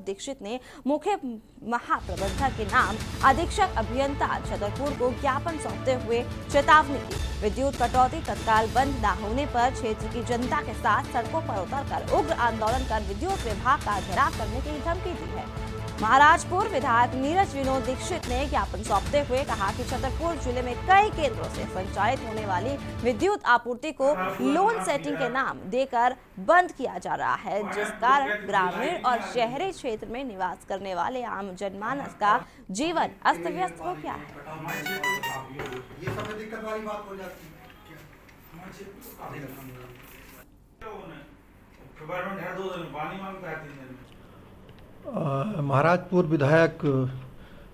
दीक्षित ने मुख्य महाप्रबंधक के नाम अधीक्षक अभियंता छतरपुर को ज्ञापन सौंपते हुए चेतावनी दी। विद्युत कटौती तत्काल बंद न होने पर क्षेत्र की जनता के साथ सड़कों पर उतरकर उग्र आंदोलन कर विद्युत विभाग का घेराव करने की धमकी दी है। महाराजपुर विधायक नीरज विनोद दीक्षित ने ज्ञापन सौंपते हुए कहा कि छतरपुर जिले में कई केंद्रों से संचालित होने वाली विद्युत आपूर्ति को लोन सेटिंग के नाम देकर बंद किया जा रहा है, जिस कारण ग्रामीण और शहरी क्षेत्र में निवास करने वाले आम जनमानस का जीवन अस्त व्यस्त हो गया है। ये सब दिक्कत वाली बात हो जाती है। महाराजपुर विधायक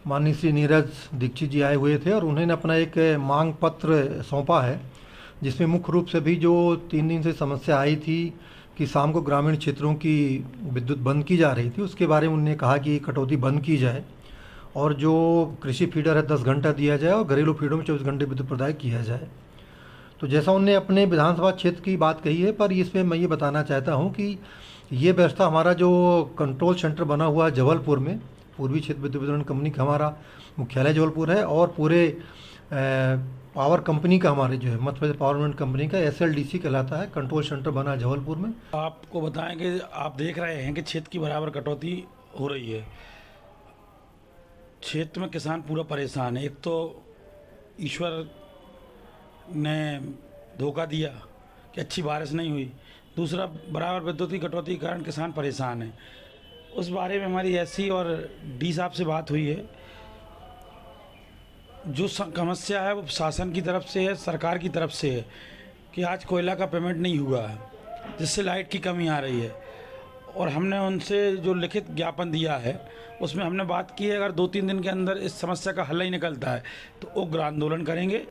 माननीय श्री नीरज दीक्षित जी आए हुए थे और उन्होंने अपना एक मांग पत्र सौंपा है, जिसमें मुख्य रूप से भी जो 3 दिन से समस्या आई थी कि शाम को ग्रामीण क्षेत्रों की विद्युत बंद की जा रही थी, उसके बारे में उन्होंने कहा कि कटौती बंद की जाए और जो कृषि फीडर है 10 घंटा दिया जाए और घरेलू फीडरों में 24 घंटे विद्युत प्रदाय किया जाए। तो जैसा उन्होंने अपने विधानसभा क्षेत्र की बात कही है, पर इसमें मैं ये बताना चाहता हूँ कि ये व्यवस्था हमारा जो कंट्रोल सेंटर बना हुआ है जबलपुर में, पूर्वी क्षेत्र विद्युत वितरण कंपनी का हमारा मुख्यालय जबलपुर है और पूरे पावर कंपनी का हमारे जो है Madhya Pradesh power development company का SLDC कहलाता है, कंट्रोल सेंटर बना है जबलपुर में। आपको बताएं कि आप देख रहे हैं कि क्षेत्र की बराबर कटौती हो रही है। क्षेत्र में किसान पूरा परेशान है। एक तो ईश्वर ने धोखा दिया कि अच्छी बारिश नहीं हुई, दूसरा बराबर विद्युत की कटौती के कारण किसान परेशान है। उस बारे में हमारी SC और D साहब से बात हुई है। जो समस्या है वो शासन की तरफ से है, सरकार की तरफ से है कि आज कोयला का पेमेंट नहीं हुआ है, जिससे लाइट की कमी आ रही है। और हमने उनसे जो लिखित ज्ञापन दिया है उसमें हमने बात की है, अगर 2-3 दिन के अंदर इस समस्या का हल नहीं निकलता है तो उग्र आंदोलन करेंगे।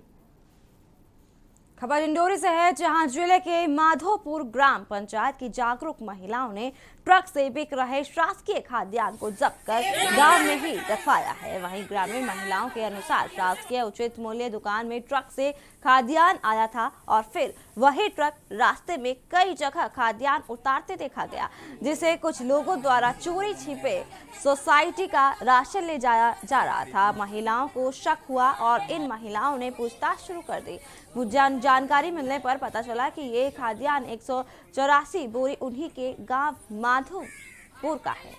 खबर इंदौरी से है, जहां जिले के माधोपुर ग्राम पंचायत की जागरूक महिलाओं ने ट्रक से बिक रहे शासकीय खाद्यान्न को जब्त कर गांव में ही रखवाया है। वहीं ग्रामीण महिलाओं के अनुसार शासकीय उचित मूल्य दुकान में ट्रक से खाद्यान्न आया था और फिर वही ट्रक रास्ते में कई जगह खाद्यान्न उतारते देखा गया, जिसे कुछ लोगों द्वारा चोरी छिपे सोसाइटी का राशन ले जाया जा रहा था। महिलाओं को शक हुआ और इन महिलाओं ने पूछताछ शुरू कर दी। जानकारी मिलने पर पता चला कि ये खाद्यान्न 184 बोरी उन्हीं के गांव माधोपुर का है।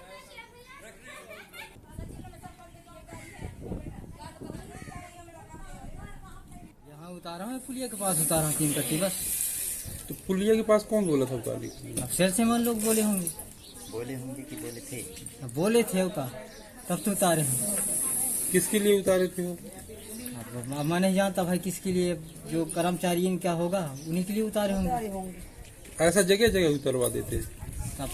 यहाँ उतारा हूँ, पुलिया के पास उतारा हूँ 3 कट्टी बस। तो पुलिया के पास कौन बोला था उतारने? अब शेर से मन लोग बोले होंगे कि बोले थे? बोले थे उतार, तब तो उतारे हैं। किसके लिए उतारे थे वो? अब मैं नहीं जानता भाई किसके लिए, जो कर्मचारी क्या होगा उन्हीं के लिए उतारे होंगे। ऐसा जगह जगह उतरवा देते। अब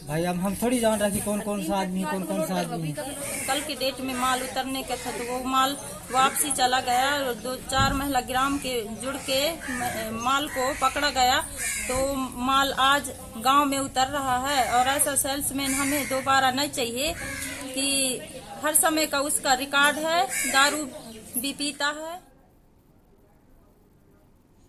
भाई अब हम थोड़ी जान रहे कि कौन कौन सा आदमी कौन सा आदमी। कल के डेट में माल उतरने का था तो वो माल वापसी चला गया। 2-4 महिला ग्राम के जुड़ के माल को पकड़ा गया, तो माल आज गांव में उतर रहा है। और ऐसा सेल्समैन हमें दोबारा नहीं चाहिए कि हर समय का उसका रिकॉर्ड है, दारू भी पीता है।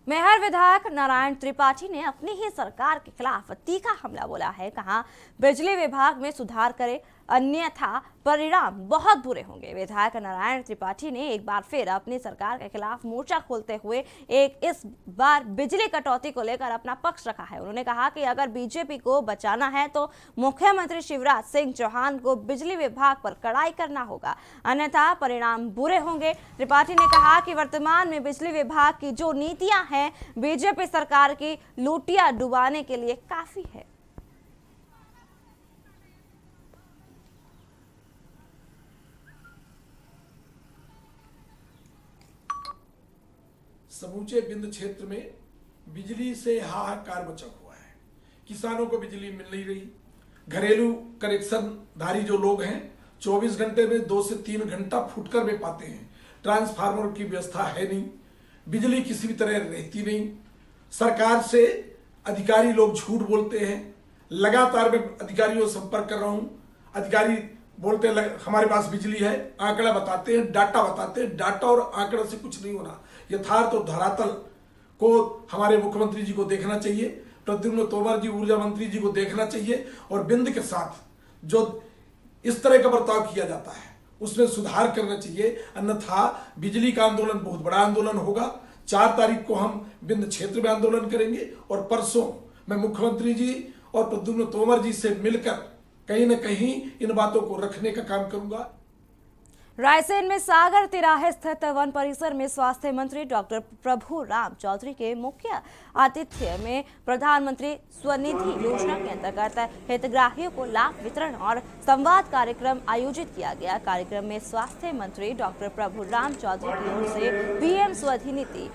मेहर विधायक नारायण त्रिपाठी ने अपनी ही सरकार के खिलाफ तीखा हमला बोला है। कहा, बिजली विभाग में सुधार करे, अन्यथा परिणाम बहुत बुरे होंगे। विधायक नारायण त्रिपाठी ने एक बार फिर अपनी सरकार के खिलाफ मोर्चा खोलते हुए इस बार बिजली कटौती को लेकर अपना पक्ष रखा है। उन्होंने कहा कि अगर बीजेपी को बचाना है तो मुख्यमंत्री शिवराज सिंह चौहान को बिजली विभाग पर कड़ाई करना होगा, अन्यथा परिणाम बुरे होंगे। त्रिपाठी ने कहा कि वर्तमान में बिजली विभाग की जो नीतियां हैं बीजेपी सरकार की लूटियां डुबाने के लिए काफी है। समूचे बिंद क्षेत्र में बिजली से हाहाकार मचा हुआ है। किसानों को बिजली मिल नहीं रही। घरेलू कनेक्शन धारी जो लोग हैं 24 घंटे में 2 से 3 घंटा फुटकर में पाते हैं। ट्रांसफार्मर की व्यवस्था है नहीं, बिजली किसी भी तरह रहती नहीं। सरकार से अधिकारी लोग झूठ बोलते हैं। लगातार मैं अधिकारियों से संपर्क कर रहा हूं। अधिकारी बोलते हैं हमारे पास बिजली है, आंकड़ा बताते हैं, डाटा बताते हैं। डाटा और आंकड़ा से कुछ नहीं होना। यथार्थ और धरातल को हमारे मुख्यमंत्री जी को देखना चाहिए, प्रद्युम्न तोमर जी ऊर्जा मंत्री जी को देखना चाहिए और बिंद के साथ जो इस तरह का बर्ताव किया जाता है उसमें सुधार करना चाहिए, अन्यथा बिजली का आंदोलन बहुत बड़ा आंदोलन होगा। 4 तारीख को हम विभिन्न क्षेत्र में आंदोलन करेंगे और परसों मैं मुख्यमंत्री जी और प्रद्युम्न तोमर जी से मिलकर कहीं न कहीं इन बातों को रखने का काम करूंगा। रायसेन में सागर तिराहे स्थित वन परिसर में स्वास्थ्य मंत्री डॉक्टर प्रभु राम चौधरी के मुख्य आतिथ्य में प्रधानमंत्री स्वनिधि योजना के अंतर्गत हितग्राहियों को लाभ वितरण और संवाद कार्यक्रम आयोजित किया गया। कार्यक्रम में स्वास्थ्य मंत्री डॉक्टर प्रभु राम चौधरी की ओर से पीएम स्वनिधि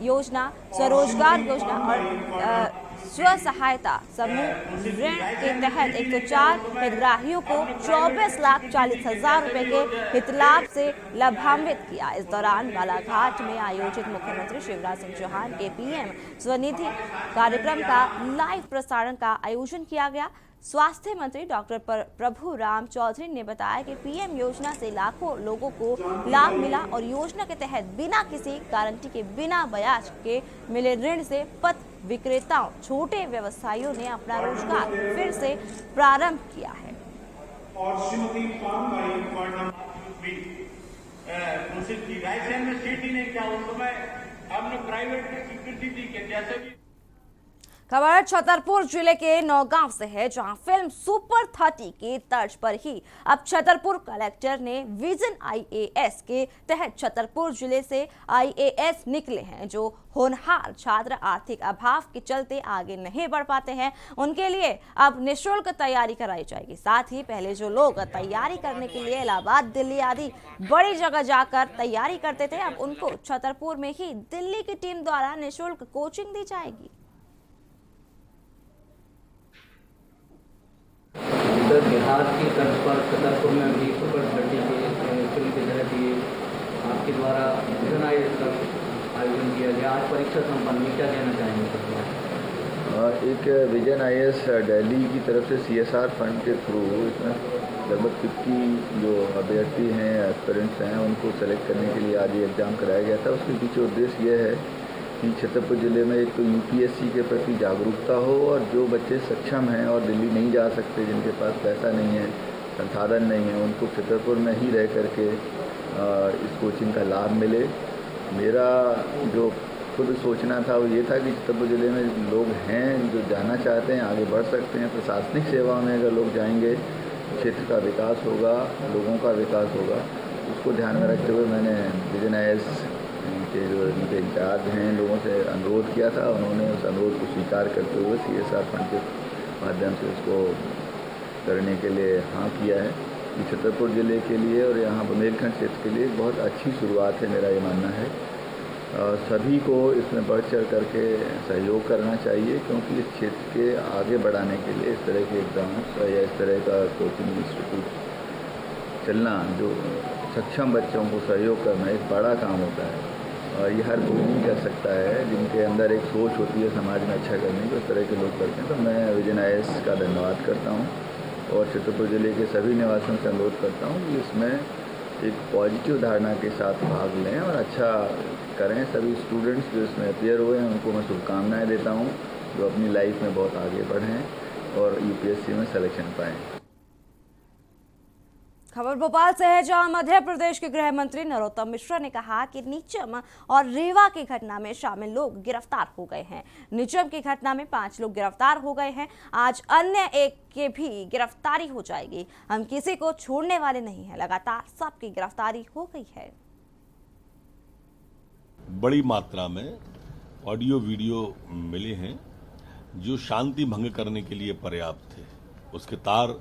योजना, स्वरोजगार योजना और स्व सहायता समूह ऋण के तहत 104 हितग्राहियों को 24,40,000 रुपए के हितलाभ से लाभान्वित किया। इस दौरान बालाघाट में आयोजित मुख्यमंत्री शिवराज सिंह चौहान के पीएम स्वनिधि कार्यक्रम का लाइव प्रसारण का आयोजन किया गया। स्वास्थ्य मंत्री डॉक्टर प्रभु राम चौधरी ने बताया कि पीएम योजना से लाखों लोगों को लाभ मिला और योजना के तहत बिना किसी गारंटी के, बिना ब्याज के मिले ऋण से पथ विक्रेताओं, छोटे व्यवसायियों ने अपना रोजगार फिर से प्रारंभ किया है। और श्रीमती रायसेन में सीट ही नहीं, क्या उस समय हमने प्राइवेट की स्वीकृति दी कि जैसे भी। खबर छतरपुर जिले के नौगांव से है, जहां फिल्म सुपर 30 की तर्ज पर ही अब छतरपुर कलेक्टर ने विजन आईएएस के तहत छतरपुर जिले से आईएएस निकले हैं। जो होनहार छात्र आर्थिक अभाव के चलते आगे नहीं बढ़ पाते हैं, उनके लिए अब निःशुल्क तैयारी कराई जाएगी। साथ ही पहले जो लोग तैयारी करने के लिए इलाहाबाद, दिल्ली आदि बड़ी जगह जाकर तैयारी करते थे, अब उनको छतरपुर में ही दिल्ली की टीम द्वारा निःशुल्क कोचिंग दी जाएगी। बिहार की तर्ज पर छतरपुर में भी सुपर 30 के फिल्म के तहत ये आपके द्वारा विजन आईएएस का आयोजन किया गया। आज परीक्षा संपन्न हुई, क्या कहना चाहेंगे? एक विजन आईएएस दिल्ली की तरफ से CSR फंड के थ्रू इसमें लगभग 50 जो अभ्यर्थी हैं, एस्पिरेंट्स हैं, उनको सेलेक्ट करने के लिए आज ये एग्ज़ाम कराया गया था। उसके पीछे उद्देश्य ये है कि छतरपुर ज़िले में एक तो UPSC के प्रति जागरूकता हो और जो बच्चे सक्षम हैं और दिल्ली नहीं जा सकते, जिनके पास पैसा नहीं है, संसाधन नहीं है, उनको छतरपुर में ही रह करके इस कोचिंग का लाभ मिले। मेरा जो खुद सोचना था वो ये था कि छतरपुर ज़िले में लोग हैं जो जाना चाहते हैं, आगे बढ़ सकते हैं। प्रशासनिक सेवा में अगर लोग जाएंगे, क्षेत्र का विकास होगा, लोगों का विकास होगा। उसको ध्यान में रखते हुए मैंने विजन आईएएस के जो उनके इंचार्ज हैं लोगों से अनुरोध किया था। उन्होंने उस अनुरोध को स्वीकार करते हुए CSR फंड के माध्यम से उसको करने के लिए हाँ किया है। ये छतरपुर ज़िले के लिए और यहाँ बुंदेलखंड क्षेत्र के लिए एक बहुत अच्छी शुरुआत है, मेरा ये मानना है। सभी को इसमें बढ़ चढ़ करके सहयोग करना चाहिए, क्योंकि इस क्षेत्र के आगे बढ़ाने के लिए इस तरह के एग्ज़ाम्स या इस तरह का कोचिंग इंस्टीट्यूट चलना, जो सक्षम बच्चों को सहयोग करना एक बड़ा काम होता है और ये हर कोई नहीं कर सकता है। जिनके अंदर एक सोच होती है समाज में अच्छा करने की, उस तरह के लोग करते हैं। तो मैं विजन आईएएस का धन्यवाद करता हूँ और छतरपुर ज़िले के सभी निवासियों से अनुरोध करता हूँ कि इसमें एक पॉजिटिव धारणा के साथ भाग लें और अच्छा करें। सभी स्टूडेंट्स जो इसमें अपियर हुए हैं उनको मैं शुभकामनाएँ देता हूँ, जो अपनी लाइफ में बहुत आगे बढ़ें और UPSC में सिलेक्शन पाएँ। खबर भोपाल से है, जहां मध्य प्रदेश के गृह मंत्री नरोत्तम मिश्रा ने कहा कि नीचम और रीवा की घटना में शामिल लोग गिरफ्तार हो गए हैं। नीचम की घटना में 5 लोग गिरफ्तार हो गए हैं, आज अन्य एक के भी गिरफ्तारी हो जाएगी। हम किसी को छोड़ने वाले नहीं हैं, लगातार सबकी गिरफ्तारी हो गई है। बड़ी मात्रा में ऑडियो वीडियो मिले हैं जो शांति भंग करने के लिए पर्याप्त थे। उसके तार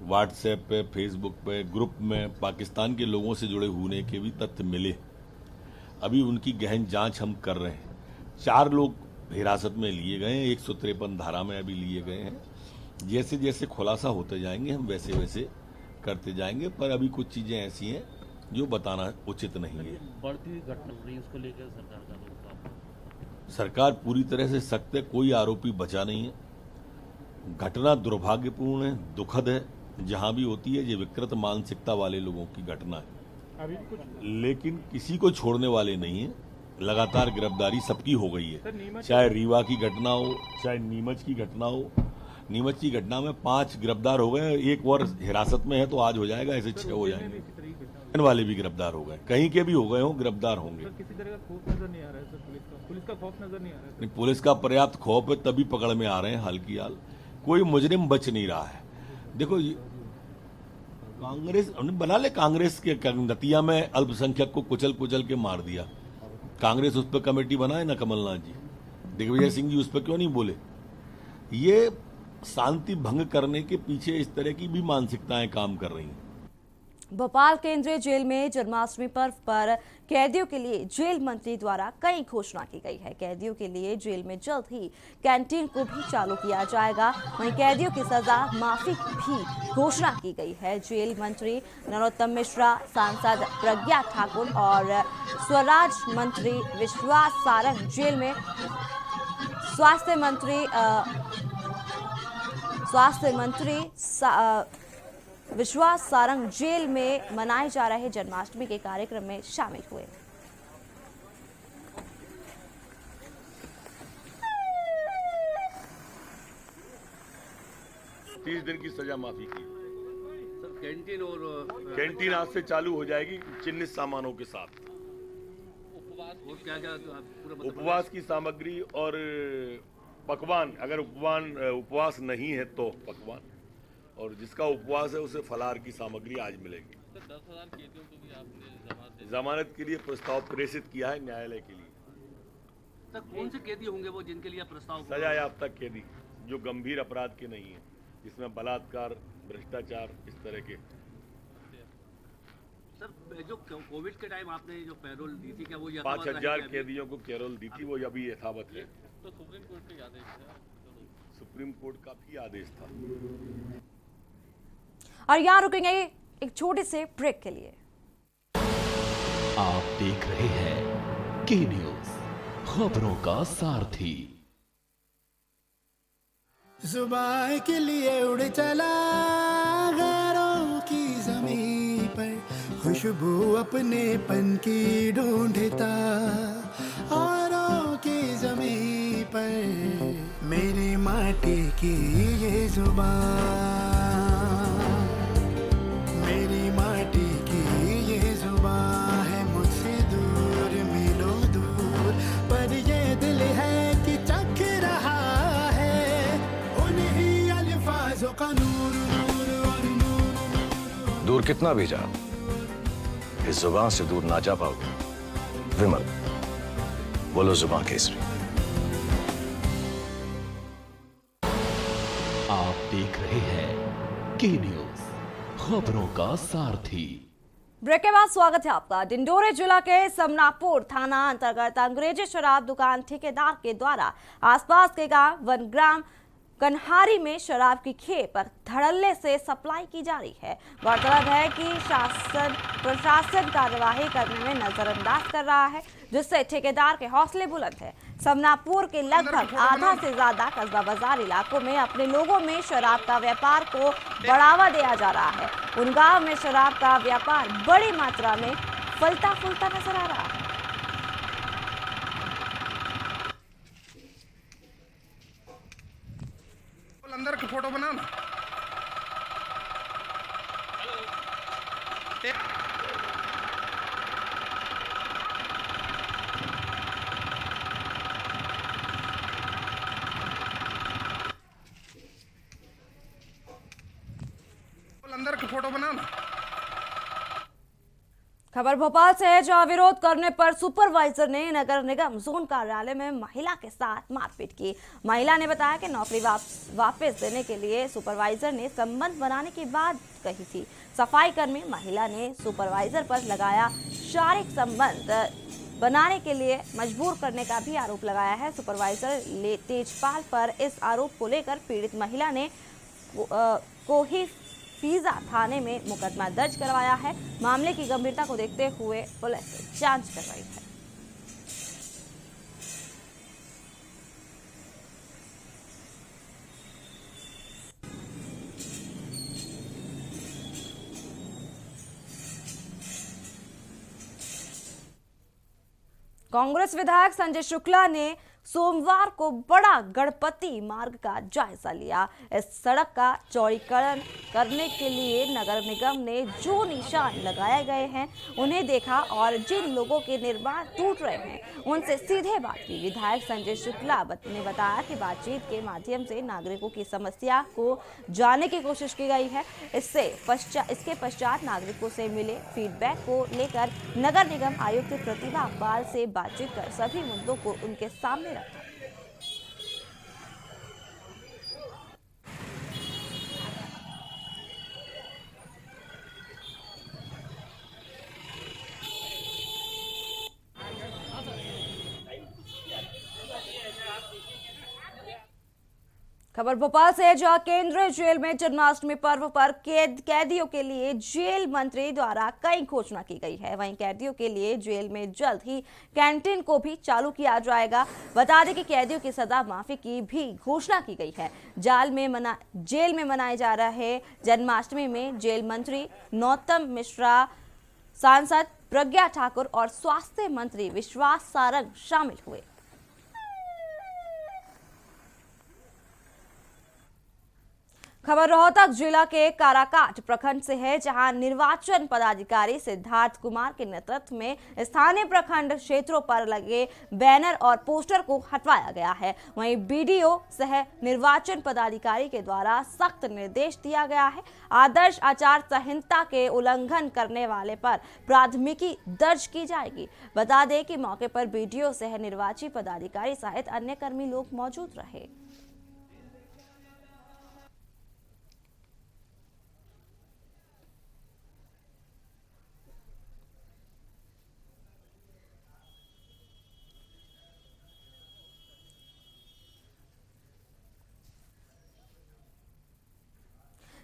व्हाट्सएप पे, फेसबुक पे, ग्रुप में पाकिस्तान के लोगों से जुड़े होने के भी तथ्य मिले। अभी उनकी गहन जांच हम कर रहे हैं। 4 लोग हिरासत में लिए गए हैं, 153 धारा में अभी लिए गए हैं। जैसे जैसे खुलासा होते जाएंगे हम वैसे वैसे करते जाएंगे, पर अभी कुछ चीजें ऐसी हैं जो बताना उचित नहीं है। बढ़ती घटना हो रही, उसको लेकर सरकार का सरकार पूरी तरह से सख्त है, कोई आरोपी बचा नहीं है। घटना दुर्भाग्यपूर्ण है, दुखद है, जहां भी होती है ये विकृत मानसिकता वाले लोगों की घटना है। अभी कुछ लेकिन किसी को छोड़ने वाले नहीं है। लगातार गिरफ्तारी सबकी हो गई है, चाहे रीवा की घटना हो, चाहे नीमच की घटना हो, नीमच की घटना में 5 गिरफ्तार हो गए, एक और हिरासत में है, तो आज हो जाएगा, ऐसे 6 हो जाएंगे। वाले भी गिरफ्तार हो गए, कहीं के भी हो गए हों, गिरफ्तार होंगे। किसी तरह का खौफ नजर नहीं आ रहा है सर, पुलिस का खौफ नजर नहीं आ रहा है। नहीं, पुलिस का पर्याप्त खौफ है, तभी पकड़ में आ रहे हैं हाल की हाल। कोई मुजरिम बच नहीं रहा है। देखो कांग्रेस बना ले, कांग्रेस के नतिया में अल्पसंख्यक को कुचल कुचल के मार दिया। कांग्रेस उस पर कमेटी बनाए ना कमलनाथ जी, दिग्विजय सिंह जी उस पर क्यों नहीं बोले? ये शांति भंग करने के पीछे इस तरह की भी मानसिकताएं काम कर रही हैं। भोपाल केंद्रीय जेल में जन्माष्टमी पर्व पर कैदियों के लिए जेल मंत्री द्वारा कई घोषणा की गई है। कैदियों के लिए जेल में जल्द ही कैंटीन को भी चालू किया जाएगा। वहीं कैदियों की सजा माफी की भी घोषणा की गई है। जेल मंत्री नरोत्तम मिश्रा, सांसद प्रज्ञा ठाकुर और स्वराज मंत्री विश्वास सारंग जेल में स्वास्थ्य मंत्री विश्वास सारंग जेल में मनाए जा रहे जन्माष्टमी के कार्यक्रम में शामिल हुए। तीस दिन की सजा माफी की। सर कैंटीन आज से चालू हो जाएगी चिन्हित सामानों के साथ। और क्या उपवास की सामग्री और पकवान, अगर उपवास नहीं है तो पकवान, और जिसका उपवास है उसे फलाहार की सामग्री आज मिलेगी। सर 10,000 कैदियों को भी आपने जमानत के लिए प्रस्ताव प्रेषित किया है न्यायालय के लिए। सर कौन से कैदी होंगे वो जिनके लिए प्रस्ताव? सजा याफ्ता कैदी जो गंभीर अपराध के नहीं है, जिसमें बलात्कार, भ्रष्टाचार, इस तरह के। सर जो कोविड के टाइम आपने जो पैरोल दी थी, क्या वो 5,000 कैदियों को पैरोल दी थी, वो अभी यथावत है। तो सुप्रीम कोर्ट का आदेश था, सुप्रीम कोर्ट का भी आदेश था। और यहाँ रुकेंगे एक छोटे से ब्रेक के लिए। आप देख रहे हैं के न्यूज, खबरों का सारथी। जुबान के लिए उड़ चला गैरों की जमीन पर, खुशबू अपने पन की ढूंढता औरों की जमीन पर, मेरी माटी की ये जुबान, मेरी माटी की ये जुबान है मुझसे दूर मीलों दूर, पर ये दिल है कि चख रहा है उन्हीं अल्फाजों का नूर नूर और नूर। दूर कितना भी जा, इस जुबान से दूर ना जा पाओगे। विमल, बोलो जुबान केसरी। आप देख रहे हैं के न्यूज, खबरों का सारथी। ब्रेक के बाद स्वागत है आपका। डिंडोरी जिला के समनापुर थाना अंतर्गत अंग्रेजी शराब दुकान ठेकेदार के द्वारा आसपास के गांव वनग्राम कन्हारी में शराब की खेप पर धड़ल्ले से सप्लाई की जा रही है। गौरतलब है कि प्रशासन कार्यवाही करने में नजरअंदाज कर रहा है, जिससे ठेकेदार के हौसले बुलंद है। समनापुर के लगभग आधा से ज्यादा कस्बा बाजार इलाकों में अपने लोगों में शराब का व्यापार को बढ़ावा दिया जा रहा है। उन गांव में शराब का व्यापार बड़ी मात्रा में फलता फूलता नजर आ रहा है। अंदर की फोटो बना ना। अंदर की फोटो बना ना। खबर भोपाल से है, जहां विरोध करने पर सुपरवाइजर ने नगर निगम जोन कार्यालय में महिला के साथ मारपीट की। महिला ने बताया कि नौकरी वापस देने के लिए सुपरवाइजर ने संबंध बनाने की बात कही थी। सफाई कर्मी महिला ने सुपरवाइजर पर लगाया शारीरिक संबंध बनाने के लिए मजबूर करने का भी आरोप लगाया है। सुपरवाइजर तेजपाल पर इस आरोप को लेकर पीड़ित महिला ने कोही फीजा थाने में मुकदमा दर्ज करवाया है। मामले की गंभीरता को देखते हुए पुलिस जांच कर रही है। कांग्रेस विधायक संजय शुक्ला ने सोमवार को बड़ा गणपति मार्ग का जायजा लिया। इस सड़क का चौड़ीकरण करने के लिए नगर निगम ने जो निशान लगाए गए हैं उन्हें देखा और जिन लोगों के निर्माण टूट रहे हैं उनसे सीधे बात की। विधायक संजय शुक्ला ने बताया कि बातचीत के माध्यम से नागरिकों की समस्या को जानने की कोशिश की गई है। इसके पश्चात नागरिकों से मिले फीडबैक को लेकर नगर निगम आयुक्त प्रतिभा पाल से बातचीत कर सभी मुद्दों को उनके सामने रखा। खबर भोपाल से है, जहां केंद्रीय जेल में जन्माष्टमी पर्व पर कैदियों के लिए जेल मंत्री द्वारा कई घोषणा की गई है। वहीं कैदियों के लिए जेल में जल्द ही कैंटीन को भी चालू किया जाएगा। बता दें कि कैदियों की सजा माफी की भी घोषणा की गई है। जेल में मनाए जा रहे जन्माष्टमी में जेल मंत्री नौतम मिश्रा, सांसद प्रज्ञा ठाकुर और स्वास्थ्य मंत्री विश्वास सारंग शामिल हुए। खबर रोहतक जिला के काराकाट प्रखंड से है, जहां निर्वाचन पदाधिकारी सिद्धार्थ कुमार के नेतृत्व में स्थानीय प्रखंड क्षेत्रों पर लगे बैनर और पोस्टर को हटवाया गया है। वहीं बीडीओ सह निर्वाचन पदाधिकारी के द्वारा सख्त निर्देश दिया गया है। आदर्श आचार संहिता के उल्लंघन करने वाले पर प्राथमिकी दर्ज की जाएगी। बता दें कि मौके पर बीडीओ सह निर्वाची पदाधिकारी सहित अन्य कर्मी लोग मौजूद रहे।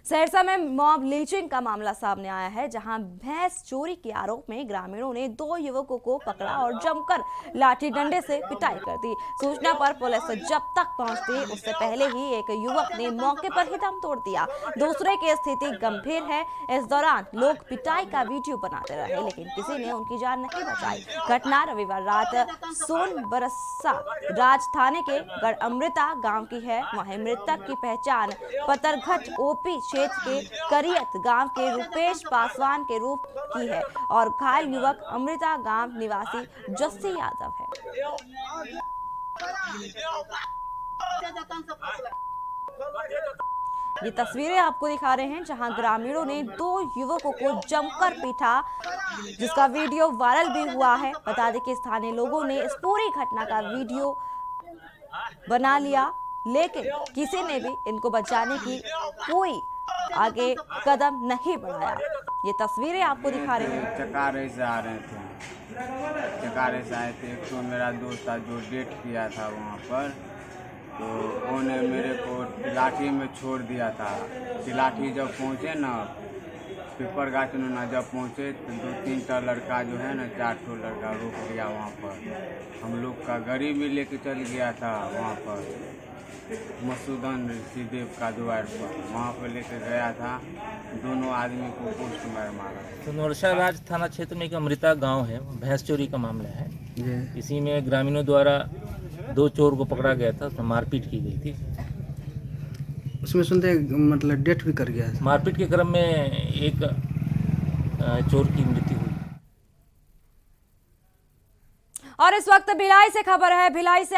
सहरसा में मॉब लिंचिंग का मामला सामने आया है, जहां भैंस चोरी के आरोप में ग्रामीणों ने 2 युवकों को पकड़ा और जमकर लाठी डंडे से पिटाई कर दी। सूचना पर पुलिस जब तक पहुंचती उससे पहले ही एक युवक ने मौके पर ही दम तोड़ दिया। दूसरे की स्थिति गंभीर है। इस दौरान लोग पिटाई का वीडियो बनाते रहे, लेकिन किसी ने उनकी जान नहीं बचाई। घटना रविवार रात सोनबरसा राज थाने के गढ़ अमृता गाँव की है। वहीं मृतक की पहचान पतरघट ओपी क्षेत्र के करियत गांव के रुपेश पासवान के रूप की है और घायल युवक अमृता गांव निवासी जस्सी यादव है। ये तस्वीरें आपको दिखा रहे हैं, जहां ग्रामीणों ने 2 युवकों को जमकर पीटा, जिसका वीडियो वायरल भी हुआ है। बता दें कि स्थानीय लोगों ने इस पूरी घटना का वीडियो बना लिया, लेकिन किसी ने भी इनको बचाने की कोई आगे कदम नहीं बढ़ाया। ये तस्वीरें आपको दिखा रहे हैं। चकारे से आ रहे थे, चकारे से आए थे। एक तो मेरा दोस्त था जो डेट किया था वहाँ पर, तो उन्होंने मेरे को तिलाठी में छोड़ दिया था। तिलाठी जब पहुँचे ना, पेपर गाछ में जब पहुँचे तो 2-3 लड़का जो है ना, 4 लड़का रोक लिया वहाँ पर। हम लोग का गाड़ी भी लेके चल गया था वहाँ पर मसूदन ऋषिदेव का द्वार पर, वहाँ पर लेकर गया था। दोनों आदमी को पोस्ट मारा। तो नौरसा राज थाना क्षेत्र में एक अमृता गांव है, भैंस चोरी का मामला है। इसी में ग्रामीणों द्वारा 2 चोर को पकड़ा गया था, उसमें मारपीट की गई थी। उसमें सुनते मतलब डेथ भी कर गया। मारपीट के क्रम में एक चोर की मृत्यु हुई। और इस वक्त भिलाई से खबर है। भिलाई से